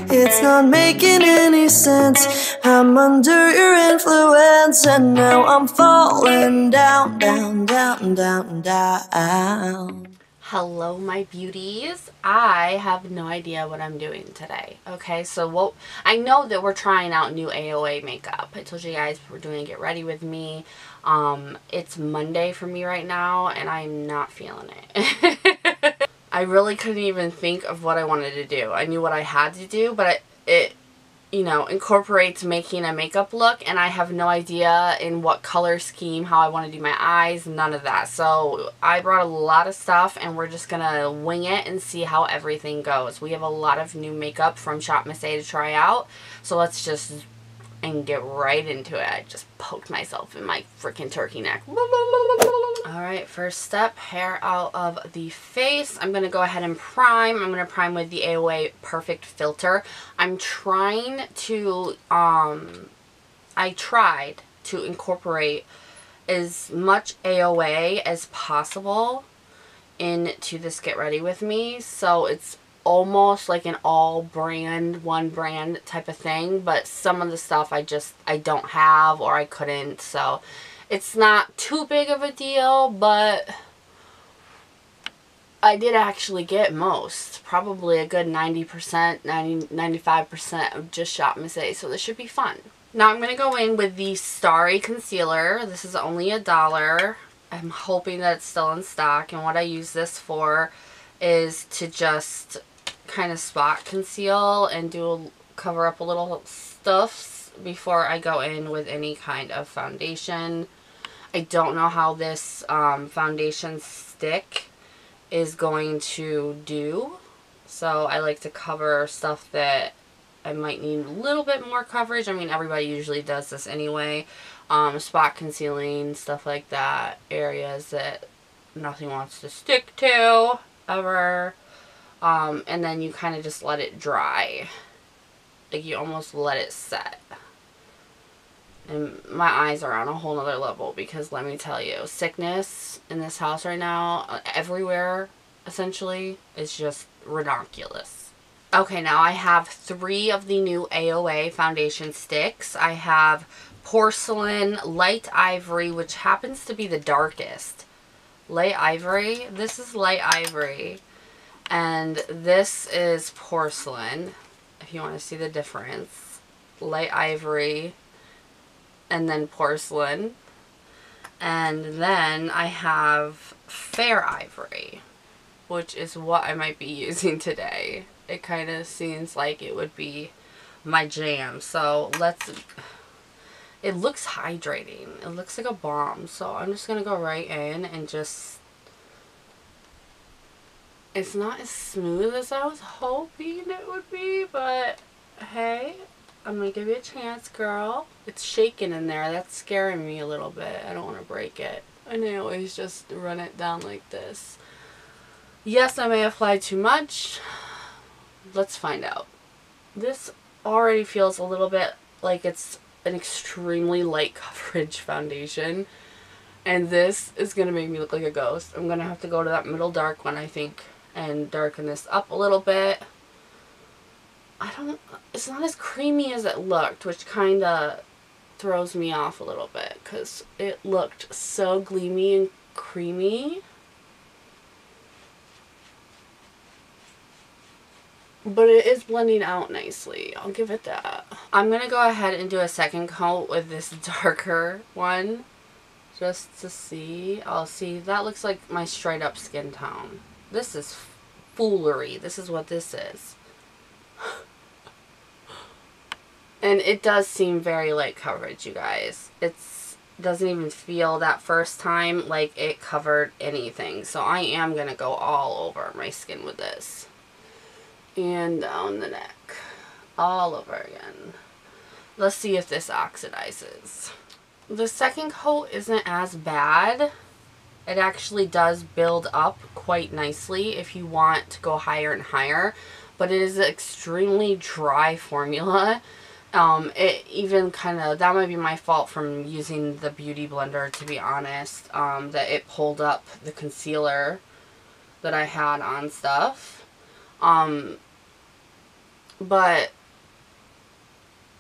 It's not making any sense. I'm under your influence, and now I'm falling down, down, down, down, down. Hello, my beauties. I have no idea what I'm doing today. Okay, so I know that we're trying out new AOA makeup. I told you guys we're doing Get Ready With Me. It's Monday for me right now, and I'm not feeling it. I really couldn't even think of what I wanted to do. I knew what I had to do, but it you know, incorporates making a makeup look, and I have no idea in what color scheme, how I want to do my eyes, none of that. So I brought a lot of stuff, and we're just gonna wing it and see how everything goes. We have a lot of new makeup from ShopMissA to try out, so let's just get right into it. I just poked myself in my freaking turkey neck. Alright, first step, hair out of the face. I'm going to go ahead and prime. I'm going to prime with the AOA Perfect Filter. I'm trying to, I tried to incorporate as much AOA as possible into this Get Ready With Me. So it's almost like an all brand, one brand type of thing, but some of the stuff I don't have, or I couldn't, so it's not too big of a deal, but I did actually get most, probably a good 90%, 95% of just ShopMissA, so this should be fun. Now I'm going to go in with the Starry Concealer. This is only $1. I'm hoping that it's still in stock, and what I use this for is to just kind of spot conceal and cover up a little stuff before I go in with any kind of foundation. I don't know how this foundation stick is going to do, so I like to cover stuff that I might need a little bit more coverage. I mean, everybody usually does this anyway. Spot concealing, stuff like that, areas that nothing wants to stick to ever. And then you kind of just let it dry. Like, you almost let it set. And my eyes are on a whole nother level, because let me tell you, sickness in this house right now, everywhere, essentially, is just ridiculous. Okay, now I have 3 of the new AOA foundation sticks. I have Porcelain, Light Ivory, which happens to be the darkest. Light Ivory. This is Light Ivory. And this is Porcelain, if you want to see the difference. Light Ivory, and then Porcelain. And then I have Fair Ivory, which is what I might be using today. It kind of seems like it would be my jam. So it looks hydrating. It looks like a balm. So I'm just going to go right in and just... It's not as smooth as I was hoping it would be, but hey, I'm going to give you a chance, girl. It's shaking in there. That's scaring me a little bit. I don't want to break it. And I always just run it down like this. Yes, I may have applied too much. Let's find out. This already feels a little bit like it's an extremely light coverage foundation. And this is going to make me look like a ghost. I'm going to have to go to that middle dark one, I think, and darken this up a little bit. It's not as creamy as it looked, which kind of throws me off a little bit, because it looked so gleamy and creamy. But it is blending out nicely. I'll give it that. I'm going to go ahead and do a second coat with this darker one, just to see. Oh, see, that looks like my straight up skin tone. This is foolery. This is what this is. And it does seem very light coverage, you guys. It doesn't even feel that first time like it covered anything. So I am going to go all over my skin with this. And down the neck. All over again. Let's see if this oxidizes. The second coat isn't as bad. It actually does build up quite nicely if you want to go higher and higher. But it is an extremely dry formula. It even kind of, that might be my fault from using the beauty blender, to be honest. That it pulled up the concealer that I had on stuff. but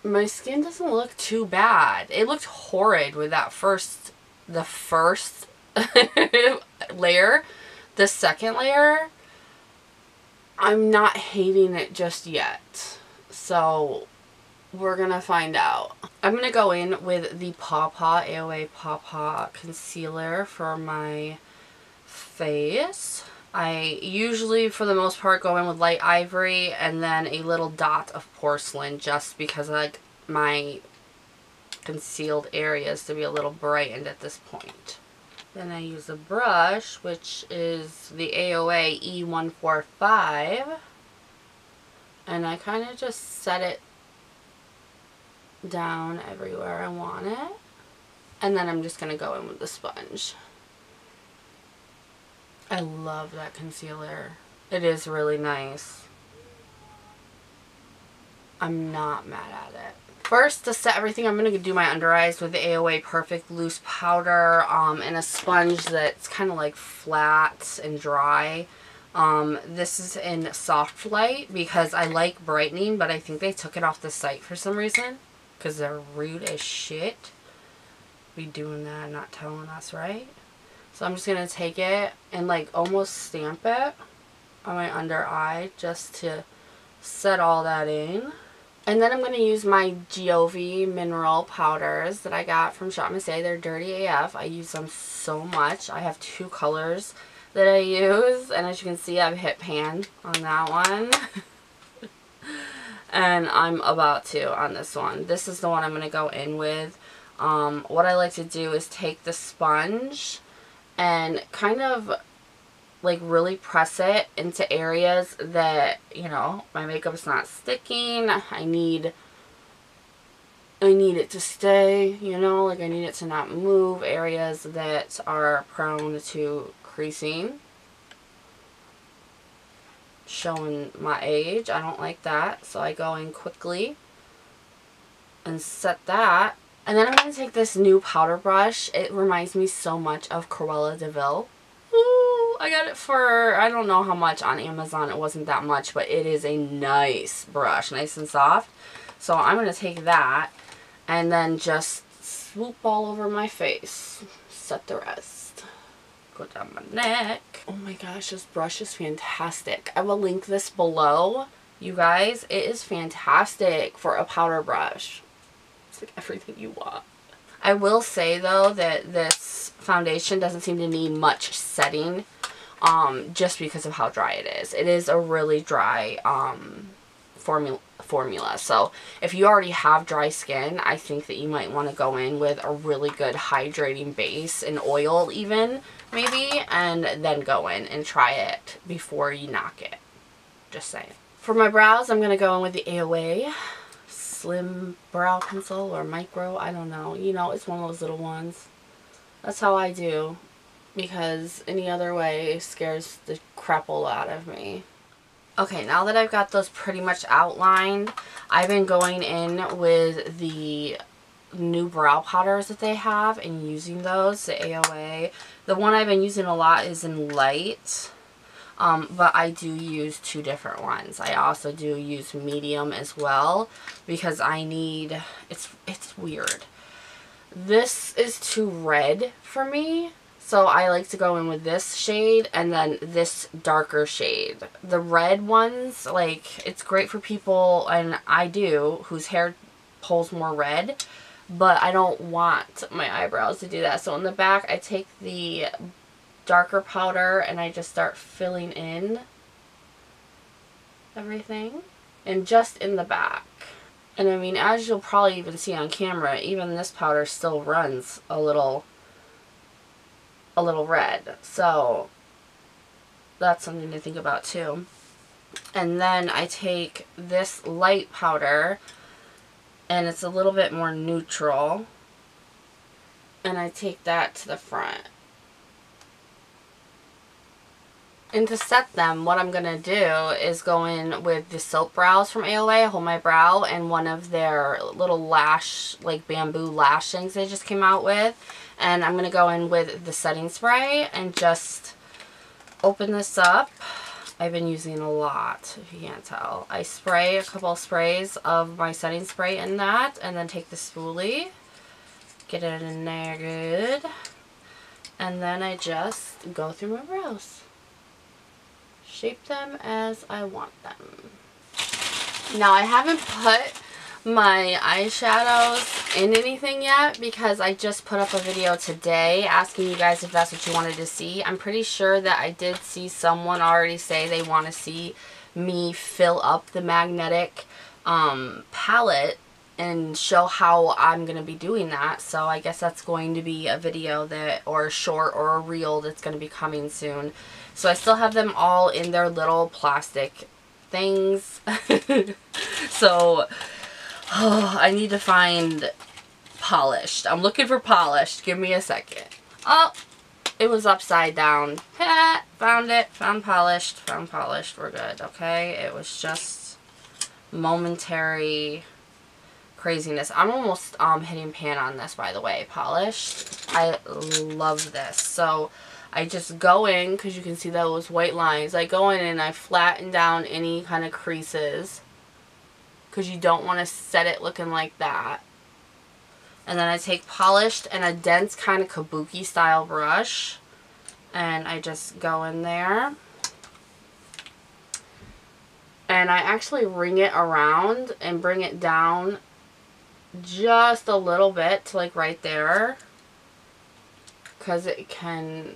my skin doesn't look too bad. It looked horrid with that the first layer. The second layer, I'm not hating it just yet. So we're gonna find out. I'm gonna go in with the AOA Paw Paw Concealer for my face. I usually, for the most part, go in with light ivory and then a little dot of porcelain, just because I like my concealed areas to be a little brightened at this point. Then I use a brush, which is the AOA E145, and I kind of just set it down everywhere I want it. And then I'm just going to go in with the sponge. I love that concealer. It is really nice. I'm not mad at it. First, to set everything, I'm going to do my under eyes with the AOA Perfect Loose Powder and a sponge that's kind of like flat and dry. This is in Soft Light because I like brightening, but I think they took it off the site for some reason because they're rude as shit. Be doing that and not telling us, right? So I'm just going to take it and like almost stamp it on my under eye just to set all that in. And then I'm going to use my Giove mineral powders that I got from ShopMissA. They're dirty AF. I use them so much. I have 2 colors that I use. And as you can see, I've hit pan on that one. And I'm about to on this one. This is the one I'm going to go in with. What I like to do is take the sponge and kind of like really press it into areas that, you know, my makeup's not sticking. I need it to stay, you know, like I need it to not move. Areas that are prone to creasing. Showing my age. I don't like that. So I go in quickly and set that. And then I'm going to take this new powder brush. It reminds me so much of Cruella de Vil. Ooh, I got it for, I don't know how much on Amazon. It wasn't that much, but it is a nice brush. Nice and soft. So I'm going to take that and then just swoop all over my face. Set the rest. Go down my neck. Oh my gosh, this brush is fantastic. I will link this below. You guys, it is fantastic for a powder brush. It's like everything you want. I will say though that this foundation doesn't seem to need much setting just because of how dry it is. It is a really dry formula. So if you already have dry skin, I think that you might want to go in with a really good hydrating base, an oil even maybe, and then go in and try it before you knock it. Just saying. For my brows, I'm going to go in with the AOA Slim Brow Pencil or Micro. I don't know. You know, it's one of those little ones. That's how I do. Because any other way scares the crapple out of me. Okay, now that I've got those pretty much outlined, I've been going in with the new brow powders that they have and using those, the AOA. The one I've been using a lot is in light. But I do use 2 different ones. I also do use medium as well because I need, it's weird. This is too red for me, so I like to go in with this shade and then this darker shade. The red ones, like, it's great for people, and I do, whose hair pulls more red, but I don't want my eyebrows to do that. So in the back, I take the darker powder and I just start filling in everything, and just in the back. And I mean, as you'll probably even see on camera, even this powder still runs a little red, so that's something to think about too. And then I take this light powder and it's a little bit more neutral, and I take that to the front. And to set them, what I'm going to do is go in with the Silk Brows from AOA, Hold My Brow, and one of their little lash, like bamboo lash things they just came out with. And I'm going to go in with the setting spray and just open this up I've been using a lot, if you can't tell. I spray a couple of sprays of my setting spray in that, and then take the spoolie, get it in there good, and then I just go through my brows. Shape them as I want them. Now, I haven't put my eyeshadows in anything yet because I just put up a video today asking you guys if that's what you wanted to see. I'm pretty sure that I did see someone already say they want to see me fill up the magnetic palette and show how I'm going to be doing that. So I guess that's going to be a video that, or a short or a reel that's going to be coming soon. So I still have them all in their little plastic things. So I need to find polished. I'm looking for polished. Give me a second. Oh, it was upside down. Ha, found it. Found polished. Found polished. We're good. Okay. It was just momentary craziness. I'm almost hitting pan on this, by the way. Polished. I love this. So I just go in, because you can see those white lines. I go in and I flatten down any kind of creases, because you don't want to set it looking like that. And then I take polished and a dense kind of kabuki style brush, and I just go in there. And I actually ring it around and bring it down just a little bit to like right there, because it can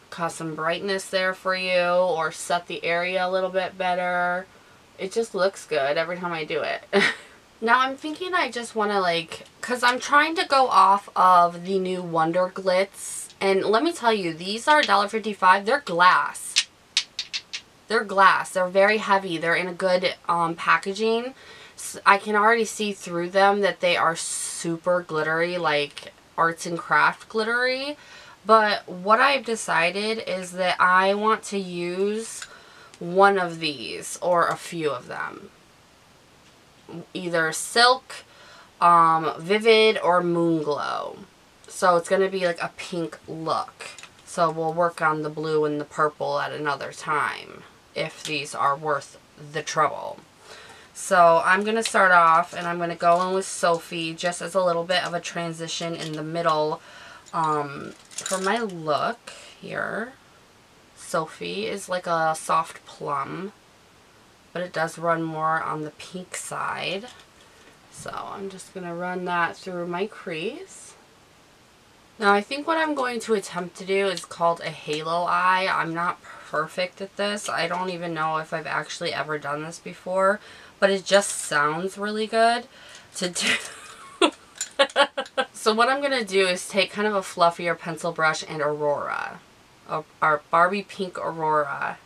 cause some brightness there for you or set the area a little bit better. It just looks good every time I do it. Now I'm thinking I just want to like, because I'm trying to go off of the new Wonder Glitz. And let me tell you, these are $1.55. They're glass. They're glass. They're very heavy. They're in a good packaging. So I can already see through them that they are super glittery, like arts and craft glittery. But what I've decided is that I want to use one of these or a few of them. Either Silk, Vivid, or Moon Glow. So it's going to be like a pink look. So we'll work on the blue and the purple at another time if these are worth the trouble. So I'm going to start off and I'm going to go in with Sophie just as a little bit of a transition in the middle for my look here. Sophie is like a soft plum, but it does run more on the pink side. So I'm just going to run that through my crease. Now I think what I'm going to attempt to do is called a halo eye. I'm not perfect at this. I don't even know if I've actually ever done this before, but it just sounds really good to do. So what I'm going to do is take kind of a fluffier pencil brush and Aurora. Our Barbie Pink Aurora,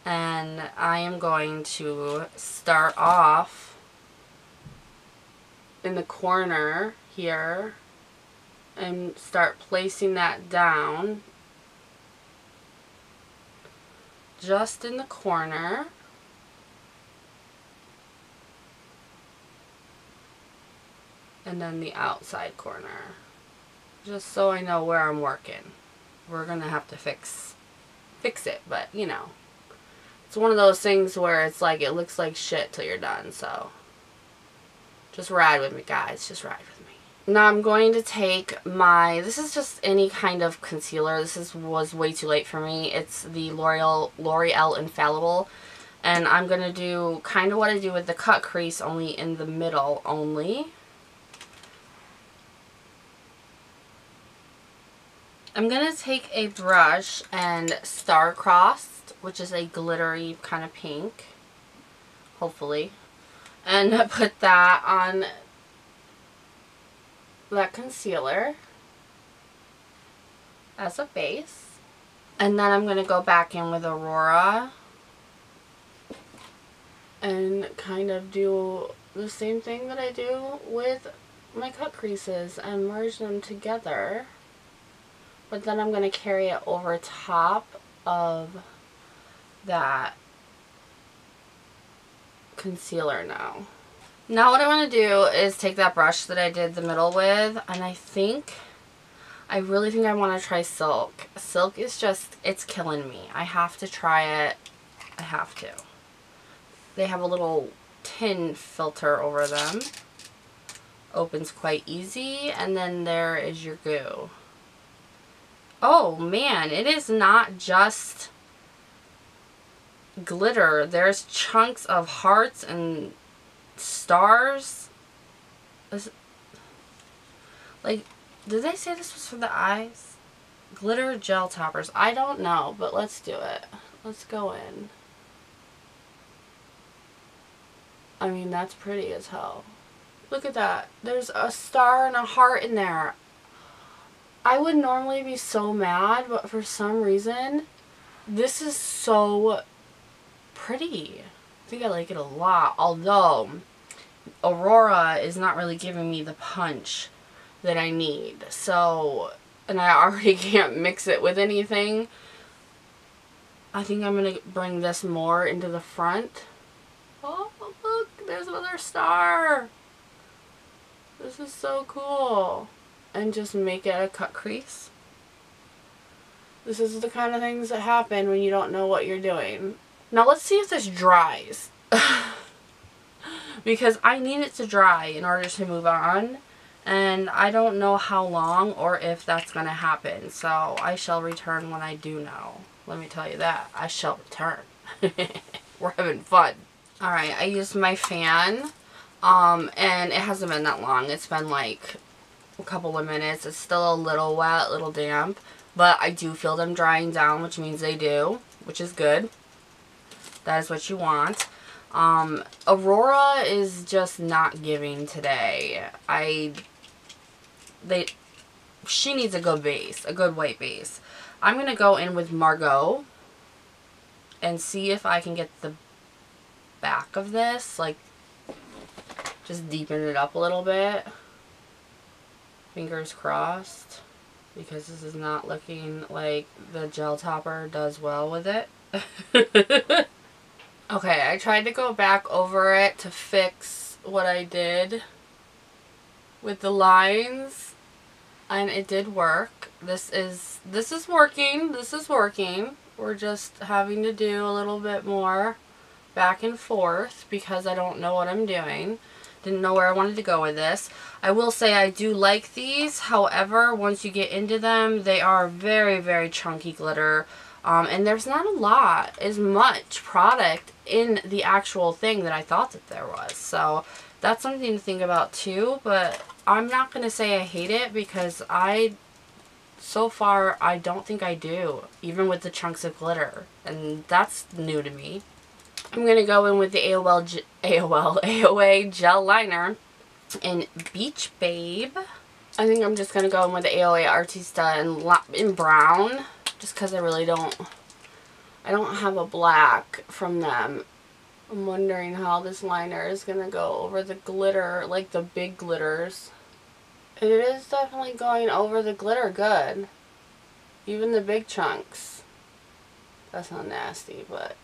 and I am going to start off in the corner here and start placing that down just in the corner. And then the outside corner, just so I know where I'm working. We're going to have to fix it, but you know, it's one of those things where it's like it looks like shit till you're done, so just ride with me, guys, just ride with me. Now I'm going to take my, this is just any kind of concealer. This was way too late for me. It's the L'Oreal Infallible, and I'm going to do kind of what I do with the cut crease, only in the middle only. I'm going to take a brush and Star-Crossed, which is a glittery kind of pink, hopefully, and put that on that concealer as a base. And then I'm going to go back in with Aurora and kind of do the same thing that I do with my cut creases and merge them together. But then I'm going to carry it over top of that concealer now. Now what I want to do is take that brush that I did the middle with, and I think I really think I want to try Silk. Silk is just, it's killing me. I have to try it. I have to. They have a little tin filter over them. Opens quite easy, and then there is your goo. Oh man, it is not just glitter. There's chunks of hearts and stars. Like, did they say this was for the eyes? Glitter gel toppers. I don't know, but let's do it. Let's go in. I mean, that's pretty as hell. Look at that. There's a star and a heart in there. I would normally be so mad, but for some reason, this is so pretty. I think I like it a lot. Although, Aurora is not really giving me the punch that I need. So, and I already can't mix it with anything. I think I'm going to bring this more into the front. Oh, look, there's another star. This is so cool. And just make it a cut crease. This is the kind of things that happen when you don't know what you're doing. Now let's see if this dries. Because I need it to dry in order to move on. And I don't know how long or if that's going to happen. So I shall return when I do know. Let me tell you that. I shall return. We're having fun. Alright, I used my fan. And it hasn't been that long. It's been like a couple of minutes. It's still a little wet, a little damp. But I do feel them drying down, which means they do. Which is good. That is what you want. Aurora is just not giving today. She needs a good base, a good white base. I'm going to go in with Margot and see if I can get the back of this, like, just deepen it up a little bit. Fingers crossed, because this is not looking like the gel topper does well with it. Okay, I tried to go back over it to fix what I did with the lines, and it did work. This is working. This is working. We're just having to do a little bit more back and forth because I don't know what I'm doing. Didn't know where I wanted to go with this. I will say I do like these. However, once you get into them, they are very, very chunky glitter. And there's not as much product in the actual thing that I thought that there was. So that's something to think about too. But I'm not going to say I hate it because so far, I don't think I do. Even with the chunks of glitter. And that's new to me. I'm going to go in with the AOA gel liner in Beach Babe. I think I'm just going to go in with the AOA Artista in brown. Just because I really don't have a black from them. I'm wondering how this liner is going to go over the glitter, like the big glitters. It is definitely going over the glitter good. Even the big chunks. That's not nasty, but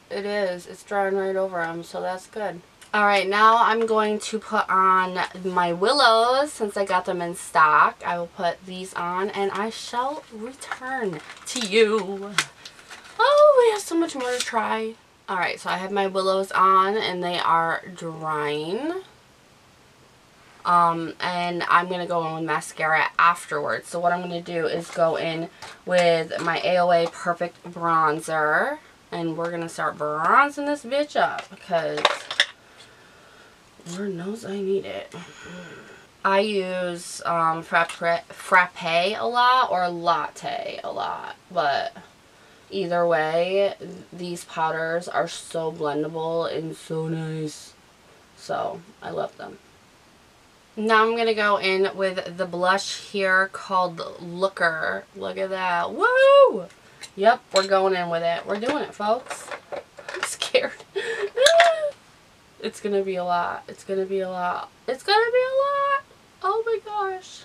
it is. It's drying right over them, so that's good. Alright, now I'm going to put on my Willows since I got them in stock. I will put these on and I shall return to you. Oh, we have so much more to try. Alright, so I have my Willows on and they are drying. And I'm going to go in with mascara afterwards. So what I'm going to do is go in with my AOA Perfect Bronzer. And we're going to start bronzing this bitch up because Lord knows I need it. I use frappe a lot or latte a lot. But either way, these powders are so blendable and so nice. So I love them. Now I'm going to go in with the blush here called Looker. Look at that. Woo! Yep, we're going in with it. We're doing it, folks. I'm scared. It's going to be a lot. It's going to be a lot. It's going to be a lot. Oh my gosh.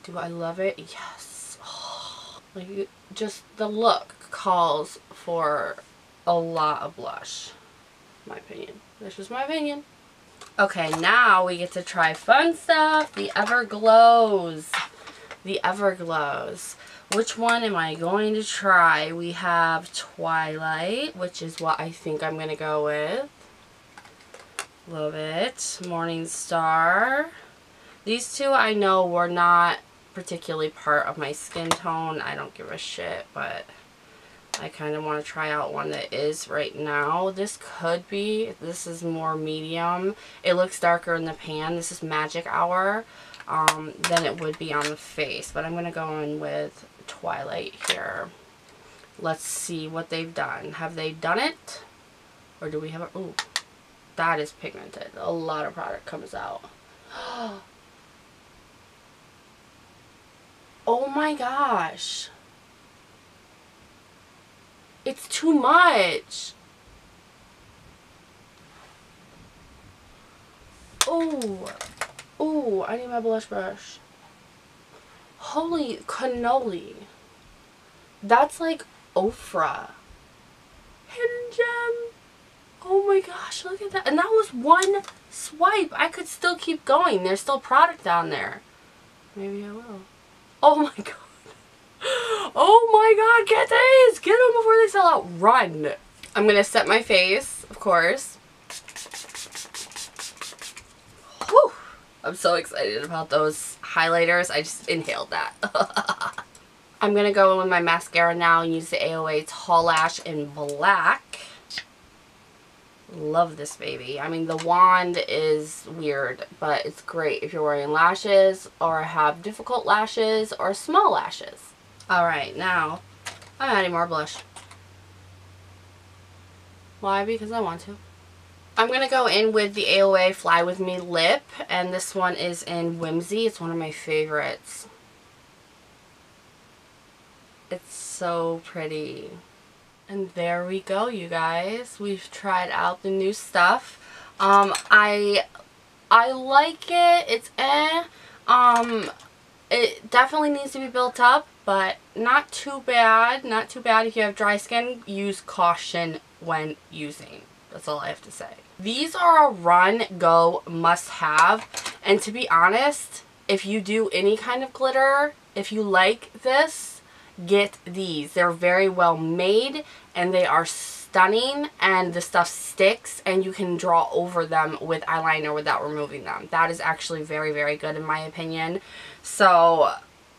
Do I love it? Yes. Oh, like, just the look calls for a lot of blush. My opinion. That's just my opinion. Okay, now we get to try fun stuff. The EverGlows. the EverGlows. Which one am I going to try? We have Twilight, which is what I think I'm going to go with. Love it. Morning Star. These two I know were not particularly part of my skin tone. I don't give a shit, but I kind of want to try out one that is right now. This could be. This is more medium. It looks darker in the pan. This is Magic Hour than it would be on the face. But I'm going to go in with Twilight here. Let's see what they've done. Have they done it? Or do we have a... Ooh, that is pigmented. A lot of product comes out. Oh my gosh. It's too much. Oh. Oh, I need my blush brush. Holy cannoli. That's like Ofra. Hidden gem. Oh my gosh, look at that. And that was one swipe. I could still keep going. There's still product on there. Maybe I will. Oh my god. Oh my god, get these! Get them before they sell out. Run! I'm going to set my face, of course. Whew. I'm so excited about those highlighters. I just inhaled that. I'm going to go in with my mascara now and use the AOA Tall Lash in black. Love this baby. I mean, the wand is weird, but it's great if you're wearing lashes or have difficult lashes or small lashes. Alright, now I'm adding more blush. Why? Because I want to. I'm going to go in with the AOA Fly With Me lip, and this one is in Whimsy. It's one of my favorites. It's so pretty. And there we go, you guys. We've tried out the new stuff. I like it. It's it definitely needs to be built up, but not too bad. Not too bad. If you have dry skin, use caution when using. That's all I have to say. These are a run, go, must have. And to be honest, if you do any kind of glitter, if you like this, get these. They're very well made and they are stunning, and the stuff sticks and you can draw over them with eyeliner without removing them. That is actually very, very good in my opinion. So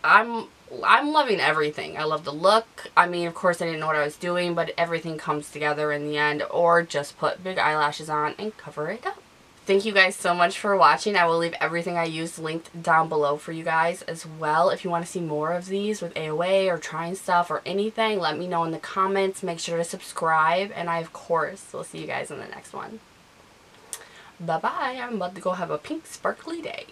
I'm loving everything. I love the look. I mean, of course I didn't know what I was doing, but everything comes together in the end. Or just put big eyelashes on and cover it up. Thank you guys so much for watching. I will leave everything I used linked down below for you guys as well. If you want to see more of these with AOA or trying stuff or anything, let me know in the comments. Make sure to subscribe, and I, of course, will see you guys in the next one. Bye-bye. I'm about to go have a pink sparkly day.